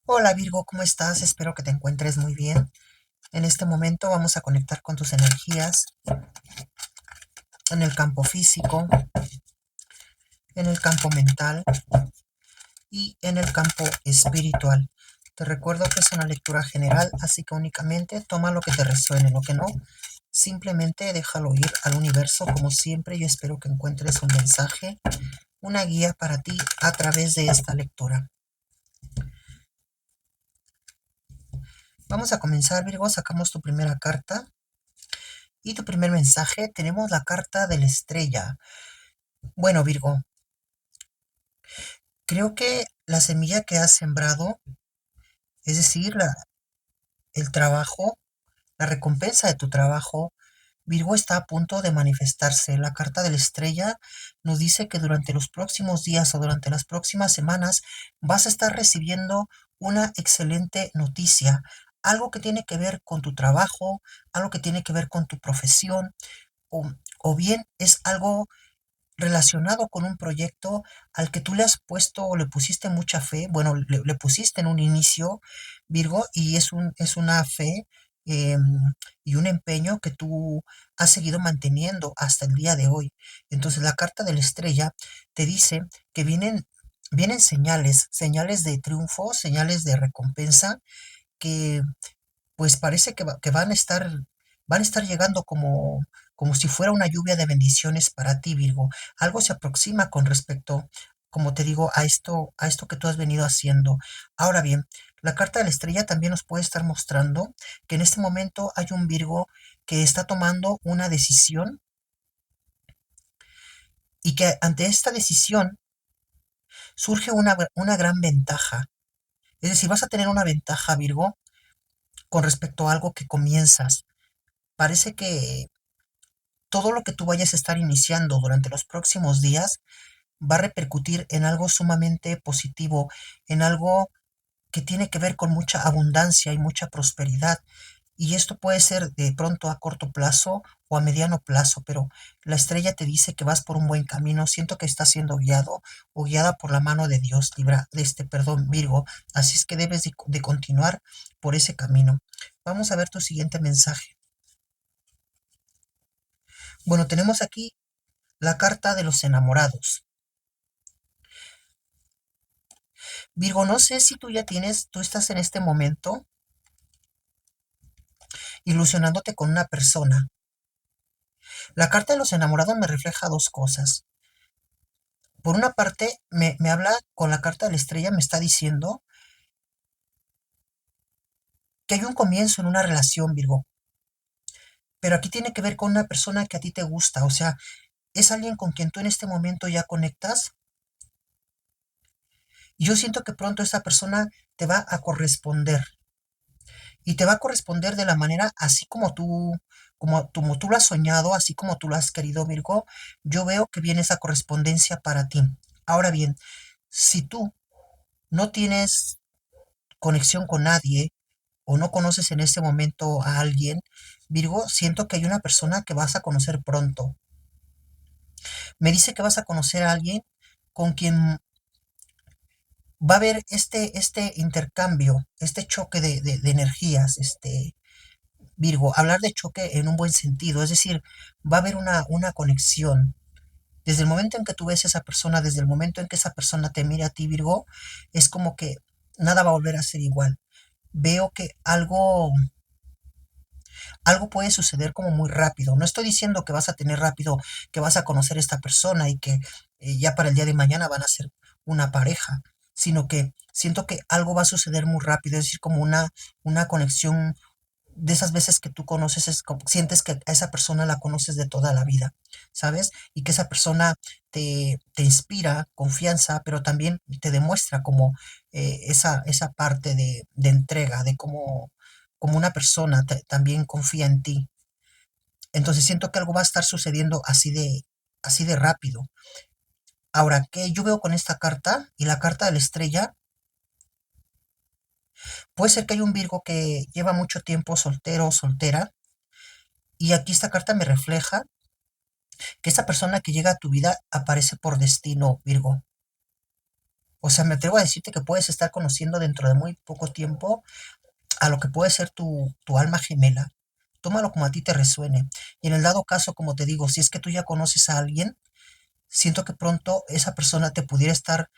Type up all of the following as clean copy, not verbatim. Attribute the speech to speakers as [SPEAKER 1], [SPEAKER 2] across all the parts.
[SPEAKER 1] Hola Virgo, ¿cómo estás? Espero que te encuentres muy bien. En este momento vamos a conectar con tus energías en el campo físico, en el campo mental y en el campo espiritual. Te recuerdo que es una lectura general, así que únicamente toma lo que te resuene, lo que no, simplemente déjalo ir al universo. Como siempre, yo espero que encuentres un mensaje, una guía para ti a través de esta lectura. Vamos a comenzar, Virgo. Sacamos tu primera carta y tu primer mensaje. Tenemos la carta de la estrella. Bueno, Virgo, creo que la semilla que has sembrado, es decir, el trabajo, la recompensa de tu trabajo, Virgo, está a punto de manifestarse. La carta de la estrella nos dice que durante los próximos días o durante las próximas semanas vas a estar recibiendo una excelente noticia, algo que tiene que ver con tu trabajo, algo que tiene que ver con tu profesión, o, o bien es algo relacionado con un proyecto al que tú le has puesto o le pusiste mucha fe. Bueno, le pusiste en un inicio, Virgo, y es una fe em, y un empeño que tú has seguido manteniendo hasta el día de hoy. Entonces, la carta de la estrella te dice que vienen señales, señales de triunfo, señales de recompensa, que pues parece que, que van a estar llegando como si fuera una lluvia de bendiciones para ti, Virgo. Algo se aproxima con respecto, como te digo, a esto que tú has venido haciendo. Ahora bien, la carta de la estrella también nos puede estar mostrando que en este momento hay un Virgo que está tomando una decisión y que ante esta decisión surge una gran ventaja. Es decir, vas a tener una ventaja, Virgo, con respecto a algo que comienzas. Parece que todo lo que tú vayas a estar iniciando durante los próximos días va a repercutir en algo sumamente positivo, en algo que tiene que ver con mucha abundancia y mucha prosperidad. Y esto puede ser de pronto a corto plazo o a mediano plazo, pero la estrella te dice que vas por un buen camino. Siento que estás siendo guiado o guiada por la mano de Dios, perdón, Virgo. Así es que debes de continuar por ese camino. Vamos a ver tu siguiente mensaje. Bueno, tenemos aquí la carta de los enamorados. Virgo, no sé si tú estás en este momento ilusionándote con una persona. La carta de los enamorados me refleja dos cosas. Por una parte, me habla con la carta de la estrella, me está diciendo que hay un comienzo en una relación, Virgo. Pero aquí tiene que ver con una persona que a ti te gusta, o sea, es alguien con quien tú en este momento ya conectas. Y yo siento que pronto esa persona te va a corresponder. Y te va a corresponder de la manera así como tú lo has soñado, así como tú lo has querido, Virgo. Yo veo que viene esa correspondencia para ti. Ahora bien, si tú no tienes conexión con nadie o no conoces en este momento a alguien, Virgo, siento que hay una persona que vas a conocer pronto. Me dice que vas a conocer a alguien con quien va a haber este intercambio, este choque de energías, Virgo, hablar de choque en un buen sentido, es decir, va a haber una conexión. Desde el momento en que tú ves a esa persona, desde el momento en que esa persona te mira a ti, Virgo, es como que nada va a volver a ser igual. Veo que algo puede suceder como muy rápido. No estoy diciendo que vas a tener rápido, que vas a conocer a esta persona y que ya para el día de mañana van a ser una pareja, sino que siento que algo va a suceder muy rápido, es decir, como una conexión de esas veces que tú conoces, sientes que a esa persona la conoces de toda la vida, ¿sabes? Y que esa persona te inspira confianza, pero también te demuestra como esa parte de entrega, de como una persona también confía en ti. Entonces siento que algo va a estar sucediendo así de rápido. Ahora, ¿qué yo veo con esta carta y la carta de la estrella? Puede ser que hay un Virgo que lleva mucho tiempo soltero o soltera, y aquí esta carta me refleja que esa persona que llega a tu vida aparece por destino, Virgo. O sea, me atrevo a decirte que puedes estar conociendo dentro de muy poco tiempo a lo que puede ser tu alma gemela. Tómalo como a ti te resuene. Y en el dado caso, como te digo, si es que tú ya conoces a alguien, siento que pronto esa persona te pudiera estar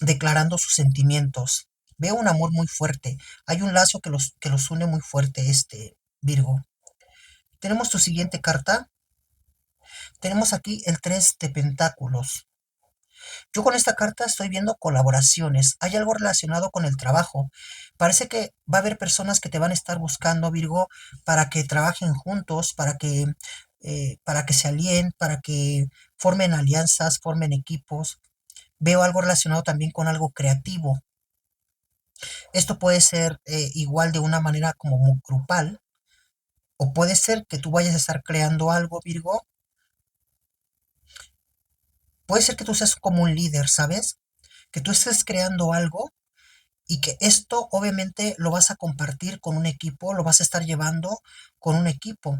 [SPEAKER 1] declarando sus sentimientos. Veo un amor muy fuerte. Hay un lazo que los une muy fuerte, Virgo. Tenemos tu siguiente carta. Tenemos aquí el 3 de pentáculos. Yo con esta carta estoy viendo colaboraciones. Hay algo relacionado con el trabajo. Parece que va a haber personas que te van a estar buscando, Virgo, para que trabajen juntos, para que se alíen, para que formen alianzas, formen equipos. Veo algo relacionado también con algo creativo. Esto puede ser igual de una manera como muy grupal, o puede ser que tú vayas a estar creando algo, Virgo. Puede ser que tú seas como un líder, ¿sabes? Que tú estés creando algo y que esto obviamente lo vas a compartir con un equipo, lo vas a estar llevando con un equipo.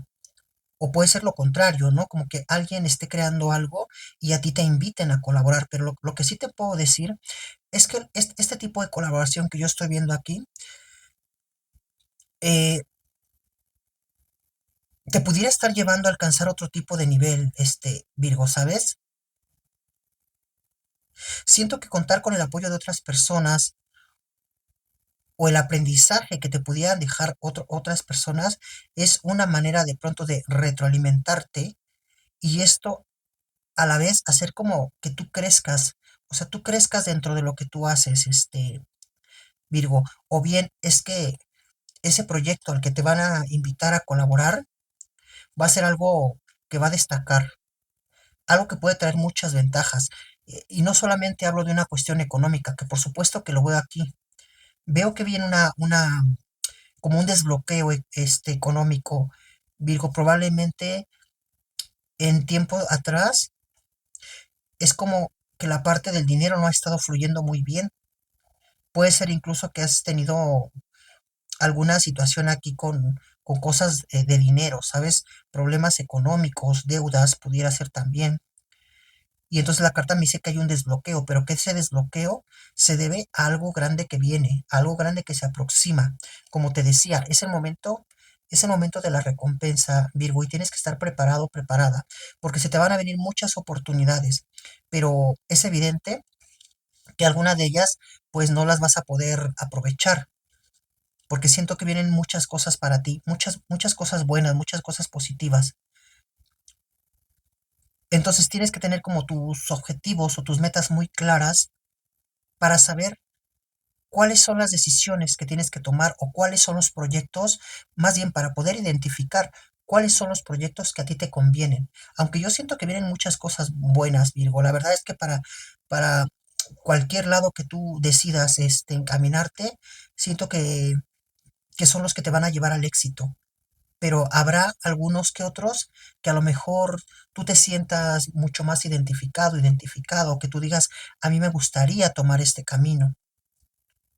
[SPEAKER 1] O puede ser lo contrario, ¿no? Como que alguien esté creando algo y a ti te inviten a colaborar. Pero lo que sí te puedo decir es que este tipo de colaboración que yo estoy viendo aquí, eh, te pudiera estar llevando a alcanzar otro tipo de nivel, Virgo, ¿sabes? Siento que contar con el apoyo de otras personas o el aprendizaje que te pudieran dejar otras personas es una manera de pronto de retroalimentarte y esto a la vez hacer como que tú crezcas, o sea, tú crezcas dentro de lo que tú haces, Virgo, o bien es que ese proyecto al que te van a invitar a colaborar va a ser algo que va a destacar, algo que puede traer muchas ventajas. Y no solamente hablo de una cuestión económica, que por supuesto que lo veo aquí. Veo que viene como un desbloqueo económico, Virgo, probablemente en tiempo atrás es como que la parte del dinero no ha estado fluyendo muy bien. Puede ser incluso que has tenido alguna situación aquí con cosas de dinero, ¿sabes? Problemas económicos, deudas, pudiera ser también. Y entonces la carta me dice que hay un desbloqueo, pero que ese desbloqueo se debe a algo grande que viene, a algo grande que se aproxima. Como te decía, es el momento de la recompensa, Virgo, y tienes que estar preparado, preparada, porque se te van a venir muchas oportunidades, pero es evidente que alguna de ellas pues no las vas a poder aprovechar, porque siento que vienen muchas cosas para ti, muchas, muchas cosas buenas, muchas cosas positivas. Entonces tienes que tener como tus objetivos o tus metas muy claras para saber cuáles son las decisiones que tienes que tomar o cuáles son los proyectos, más bien para poder identificar cuáles son los proyectos que a ti te convienen. Aunque yo siento que vienen muchas cosas buenas, Virgo, la verdad es que para cualquier lado que tú decidas encaminarte, siento que son los que te van a llevar al éxito. Pero habrá algunos que otros que a lo mejor tú te sientas mucho más identificado, identificado, que tú digas, a mí me gustaría tomar este camino,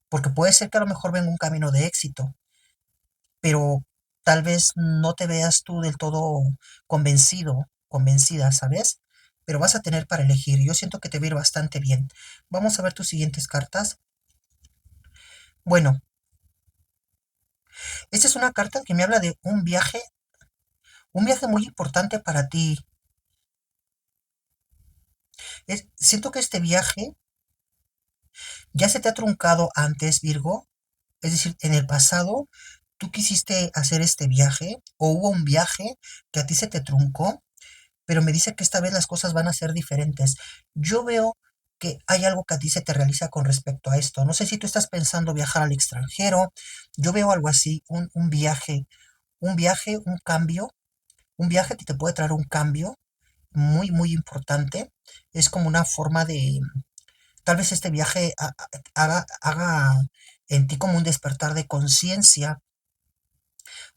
[SPEAKER 1] porque puede ser que a lo mejor venga un camino de éxito, pero tal vez no te veas tú del todo convencido, convencida, ¿sabes? Pero vas a tener para elegir. Yo siento que te va a ir bastante bien. Vamos a ver tus siguientes cartas. Bueno, esta es una carta que me habla de un viaje muy importante para ti. Siento que este viaje ya se te ha truncado antes, Virgo. Es decir, en el pasado tú quisiste hacer este viaje o hubo un viaje que a ti se te truncó, pero me dice que esta vez las cosas van a ser diferentes. Yo veo que hay algo que a ti se te realiza con respecto a esto. No sé si tú estás pensando viajar al extranjero. Yo veo algo así, un viaje, un cambio, un viaje que te puede traer un cambio muy, muy importante. Es como una forma de, tal vez este viaje haga en ti como un despertar de conciencia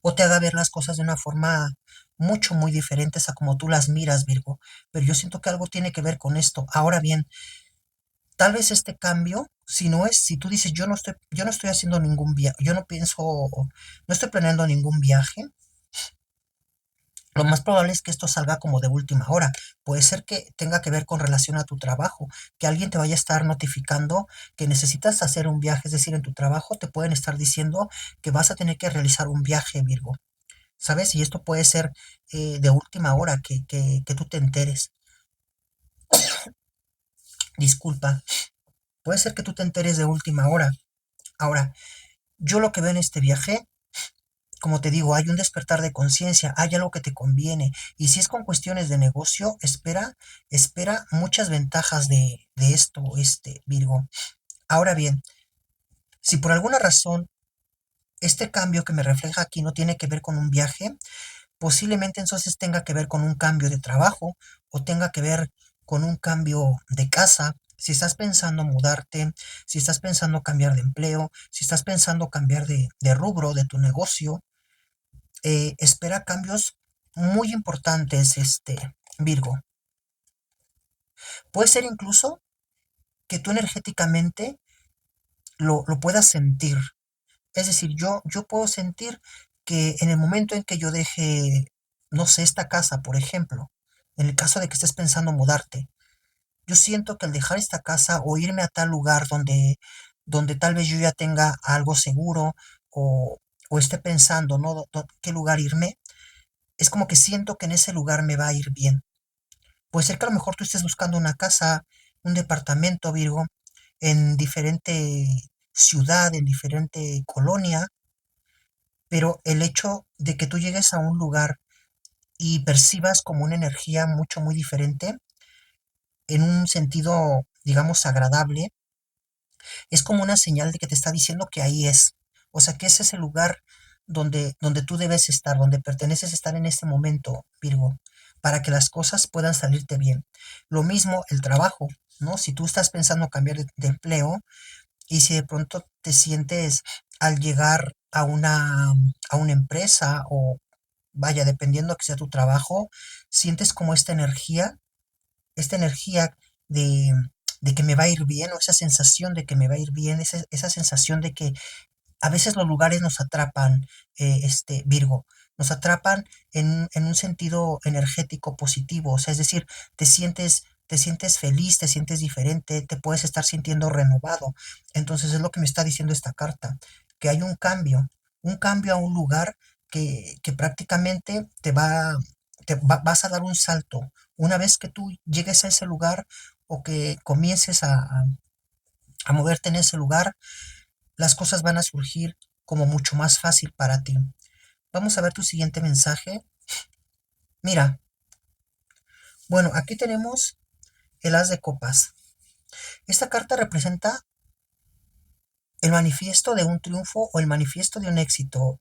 [SPEAKER 1] o te haga ver las cosas de una forma mucho, muy diferentes a como tú las miras, Virgo. Pero yo siento que algo tiene que ver con esto. Ahora bien, tal vez este cambio, si tú dices, yo no estoy haciendo ningún viaje, yo no pienso, no estoy planeando ningún viaje, Lo más probable es que esto salga como de última hora. Puede ser que tenga que ver con relación a tu trabajo, que alguien te vaya a estar notificando que necesitas hacer un viaje, es decir, en tu trabajo te pueden estar diciendo que vas a tener que realizar un viaje, Virgo, ¿sabes? Y esto puede ser de última hora que tú te enteres. Disculpa, puede ser que tú te enteres de última hora. Ahora, yo lo que veo en este viaje, como te digo, hay un despertar de conciencia, hay algo que te conviene. Y si es con cuestiones de negocio, espera muchas ventajas de esto, Virgo. Ahora bien, si por alguna razón este cambio que me refleja aquí no tiene que ver con un viaje, posiblemente entonces tenga que ver con un cambio de trabajo o tenga que ver con un cambio de casa. Si estás pensando mudarte, si estás pensando cambiar de empleo, si estás pensando cambiar de rubro de tu negocio, espera cambios muy importantes, Virgo. Puede ser incluso que tú energéticamente lo puedas sentir. Es decir, yo puedo sentir que en el momento en que yo deje, no sé, esta casa, por ejemplo, en el caso de que estés pensando mudarte, yo siento que al dejar esta casa o irme a tal lugar donde tal vez yo ya tenga algo seguro o, o esté pensando, ¿no? ¿Qué lugar irme? Es como que siento que en ese lugar me va a ir bien. Puede ser que a lo mejor tú estés buscando una casa, un departamento, Virgo, en diferente ciudad, en diferente colonia, pero el hecho de que tú llegues a un lugar y percibas como una energía mucho, muy diferente, en un sentido, digamos, agradable, es como una señal de que te está diciendo que ahí es. O sea, que ese es el lugar donde tú debes estar, donde perteneces estar en este momento, Virgo, para que las cosas puedan salirte bien. Lo mismo el trabajo, ¿no? Si tú estás pensando cambiar de empleo y si de pronto te sientes al llegar a una empresa o vaya, dependiendo que sea tu trabajo, sientes como esta energía de, de que me va a ir bien, o esa sensación de que me va a ir bien, esa sensación de que a veces los lugares nos atrapan, Virgo, nos atrapan en un sentido energético positivo, o sea, es decir, te sientes feliz, te sientes diferente, te puedes estar sintiendo renovado. Entonces es lo que me está diciendo esta carta, que hay un cambio a un lugar que prácticamente vas a dar un salto. Una vez que tú llegues a ese lugar o que comiences a moverte en ese lugar, las cosas van a surgir como mucho más fácil para ti. Vamos a ver tu siguiente mensaje. Mira, bueno, aquí tenemos el as de copas. Esta carta representa el manifiesto de un triunfo o el manifiesto de un éxito,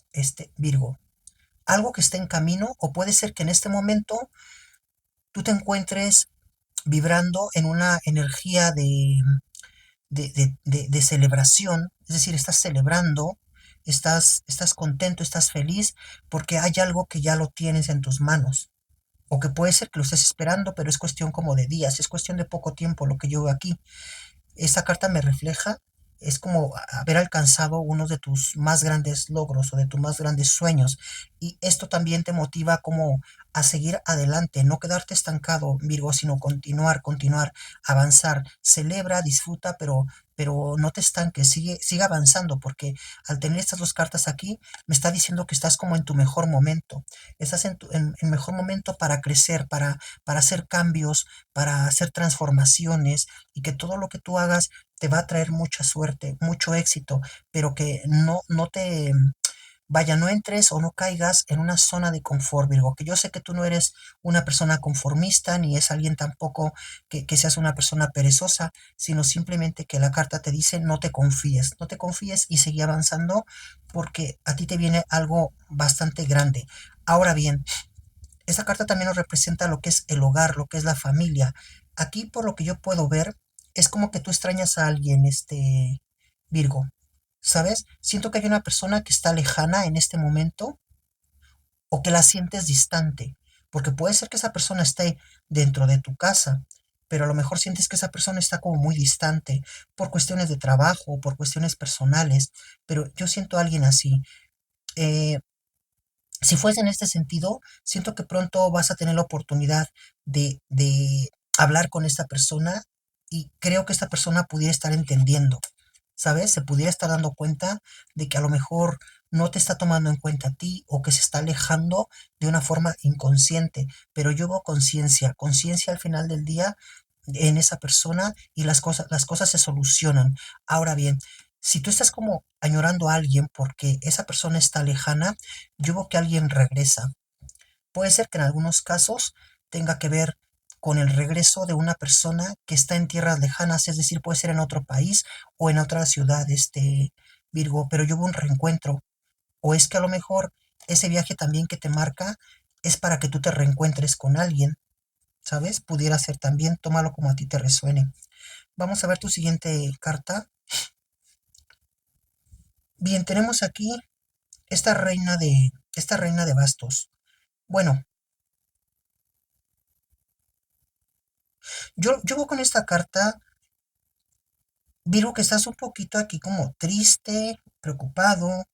[SPEAKER 1] Virgo. Algo que está en camino o puede ser que en este momento tú te encuentres vibrando en una energía de celebración, es decir, estás celebrando, estás contento, estás feliz porque hay algo que ya lo tienes en tus manos. O que puede ser que lo estés esperando, pero es cuestión como de días, es cuestión de poco tiempo lo que yo veo aquí. Esta carta me refleja, es como haber alcanzado uno de tus más grandes logros o de tus más grandes sueños. Y esto también te motiva como a seguir adelante, no quedarte estancado, Virgo, sino continuar, avanzar. Celebra, disfruta, pero no te estanques, sigue avanzando, porque al tener estas dos cartas aquí, me está diciendo que estás como en tu mejor momento. Estás en el mejor momento para crecer, para hacer cambios, para hacer transformaciones y que todo lo que tú hagas te va a traer mucha suerte, mucho éxito, pero que no te, vaya, no entres o no caigas en una zona de confort, Virgo, que yo sé que tú no eres una persona conformista, ni es alguien tampoco que seas una persona perezosa, sino simplemente que la carta te dice no te confíes y sigue avanzando porque a ti te viene algo bastante grande. Ahora bien, esta carta también nos representa lo que es el hogar, lo que es la familia. Aquí, por lo que yo puedo ver, es como que tú extrañas a alguien, Virgo. ¿Sabes? Siento que hay una persona que está lejana en este momento o que la sientes distante, porque puede ser que esa persona esté dentro de tu casa, pero a lo mejor sientes que esa persona está como muy distante por cuestiones de trabajo, por cuestiones personales, pero yo siento a alguien así. Eh, Si fuese en este sentido, siento que pronto vas a tener la oportunidad de hablar con esta persona y creo que esta persona pudiera estar entendiendo, ¿sabes? Se pudiera estar dando cuenta de que a lo mejor no te está tomando en cuenta a ti o que se está alejando de una forma inconsciente, pero yo veo conciencia, conciencia al final del día en esa persona y las cosas se solucionan. Ahora bien, si tú estás como añorando a alguien porque esa persona está lejana, yo veo que alguien regresa. Puede ser que en algunos casos tenga que ver con el regreso de una persona que está en tierras lejanas, es decir, puede ser en otro país o en otra ciudad, Virgo, pero yo veo un reencuentro. O es que a lo mejor ese viaje también que te marca es para que tú te reencuentres con alguien, ¿sabes? Pudiera ser también, tómalo como a ti te resuene. Vamos a ver tu siguiente carta. Bien, tenemos aquí esta reina de bastos. Bueno, yo veo con esta carta, Virgo, que estás un poquito aquí como triste, preocupado,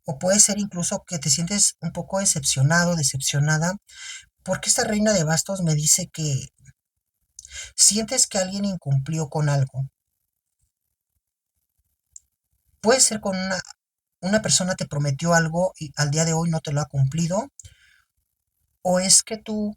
[SPEAKER 1] o puede ser incluso que te sientes un poco decepcionado, decepcionada, porque esta reina de bastos me dice que sientes que alguien incumplió con algo. Puede ser con una persona te prometió algo y al día de hoy no te lo ha cumplido, o es que tú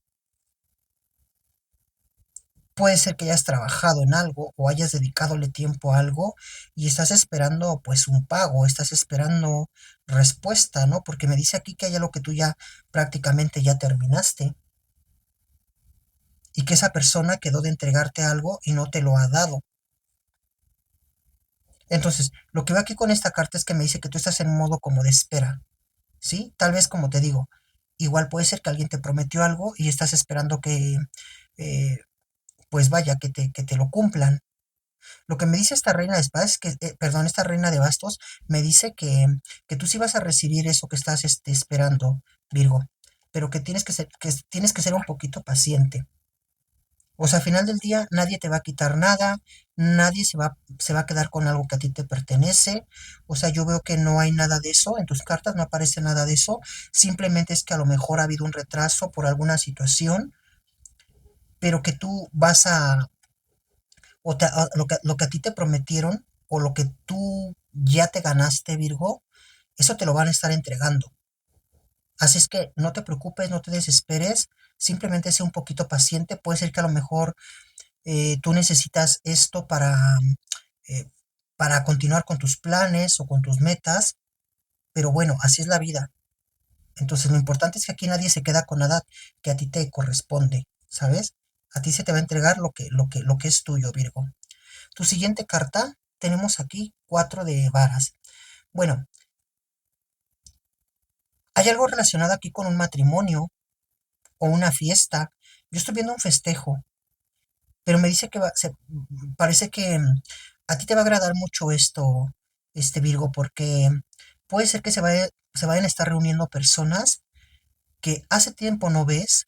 [SPEAKER 1] puede ser que hayas trabajado en algo o hayas dedicadole tiempo a algo y estás esperando pues un pago, estás esperando respuesta, ¿no? Porque me dice aquí que hay algo que tú ya prácticamente ya terminaste y que esa persona quedó de entregarte algo y no te lo ha dado. Entonces, lo que veo aquí con esta carta es que me dice que tú estás en modo como de espera, ¿sí? Tal vez como te digo, igual puede ser que alguien te prometió algo y estás esperando que, eh, pues vaya, que te lo cumplan. Lo que me dice esta reina de espadas, que, perdón, esta reina de bastos, me dice que tú sí vas a recibir eso que estás esperando, Virgo, pero que tienes que ser un poquito paciente. O sea, al final del día nadie te va a quitar nada, nadie se va a quedar con algo que a ti te pertenece. O sea, yo veo que no hay nada de eso, en tus cartas no aparece nada de eso. Simplemente es que a lo mejor ha habido un retraso por alguna situación, pero que tú vas a, lo que a ti te prometieron o lo que tú ya te ganaste, Virgo, eso te lo van a estar entregando. Así es que no te preocupes, no te desesperes, simplemente sé un poquito paciente. Puede ser que a lo mejor tú necesitas esto eh, para continuar con tus planes o con tus metas, pero bueno, así es la vida. Entonces lo importante es que aquí nadie se queda con nada que a ti te corresponde, ¿sabes? A ti se te va a entregar lo que es tuyo, Virgo. Tu siguiente carta, tenemos aquí 4 de varas. Bueno, hay algo relacionado aquí con un matrimonio o una fiesta. Yo estoy viendo un festejo, pero me dice que parece que a ti te va a agradar mucho esto, Virgo, porque puede ser que se vayan a estar reuniendo personas que hace tiempo no ves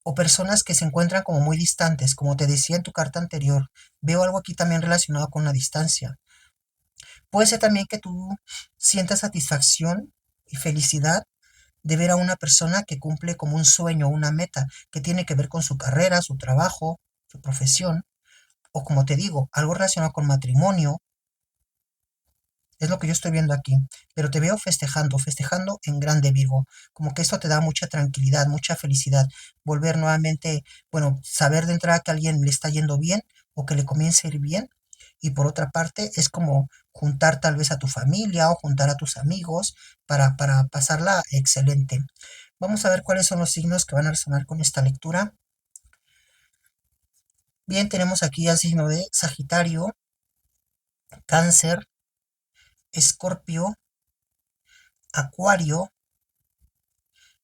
[SPEAKER 1] o personas que se encuentran como muy distantes, como te decía en tu carta anterior. Veo algo aquí también relacionado con la distancia. Puede ser también que tú sientas satisfacción y felicidad de ver a una persona que cumple como un sueño, una meta, que tiene que ver con su carrera, su trabajo, su profesión, o como te digo, algo relacionado con matrimonio, es lo que yo estoy viendo aquí, pero te veo festejando, festejando en grande, Virgo, como que esto te da mucha tranquilidad, mucha felicidad, volver nuevamente, bueno, saber de entrada que a alguien le está yendo bien o que le comienza a ir bien, y por otra parte es como juntar tal vez a tu familia o juntar a tus amigos para pasarla excelente. Vamos a ver cuáles son los signos que van a resonar con esta lectura. Bien, tenemos aquí al signo de Sagitario, Cáncer, Escorpio, Acuario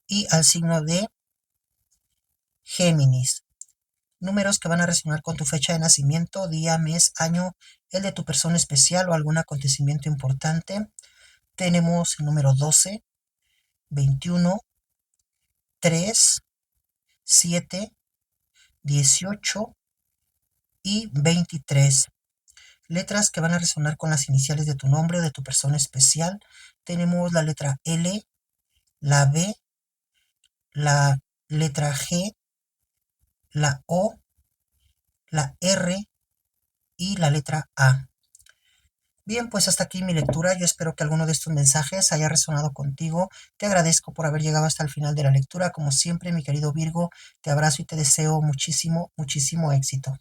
[SPEAKER 1] y al signo de Géminis. Números que van a resonar con tu fecha de nacimiento, día, mes, año, el de tu persona especial o algún acontecimiento importante. Tenemos el número 12, 21, 3, 7, 18 y 23. Letras que van a resonar con las iniciales de tu nombre o de tu persona especial. Tenemos la letra L, la B, la letra G, la O, la R y la letra A. Bien, pues hasta aquí mi lectura. Yo espero que alguno de estos mensajes haya resonado contigo. Te agradezco por haber llegado hasta el final de la lectura. Como siempre, mi querido Virgo, te abrazo y te deseo muchísimo, muchísimo éxito.